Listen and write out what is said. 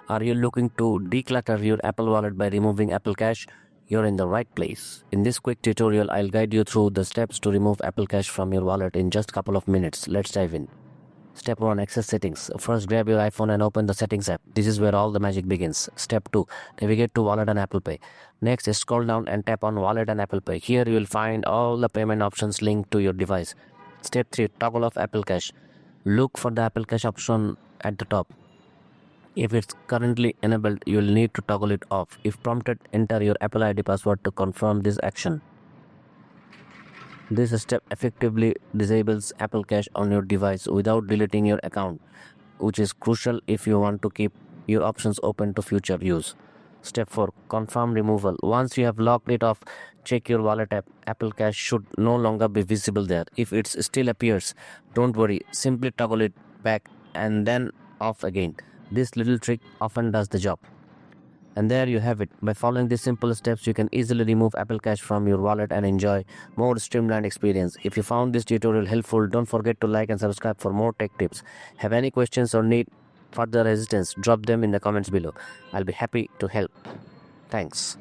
Are you looking to declutter your Apple Wallet by removing Apple Cash? You're in the right place. In this quick tutorial, I'll guide you through the steps to remove Apple Cash from your wallet in just a couple of minutes. Let's dive in. Step 1. Access settings. First, grab your iPhone and open the settings app. This is where all the magic begins. Step 2. Navigate to Wallet and Apple Pay. Next, scroll down and tap on Wallet and Apple Pay. Here you will find all the payment options linked to your device. Step 3. Toggle off Apple Cash. Look for the Apple Cash option at the top. If it's currently enabled, you will need to toggle it off. If prompted, enter your Apple ID password to confirm this action. This step effectively disables Apple Cash on your device without deleting your account, which is crucial if you want to keep your options open to future use. Step 4. Confirm removal. Once you have locked it off, check your wallet app. Apple Cash should no longer be visible there. If it still appears, don't worry. Simply toggle it back and then off again. This little trick often does the job. And there you have it. By following these simple steps, you can easily remove Apple Cash from your wallet and enjoy more streamlined experience. If you found this tutorial helpful, don't forget to like and subscribe for more tech tips. Have any questions or need further assistance, drop them in the comments below. I'll be happy to help. Thanks.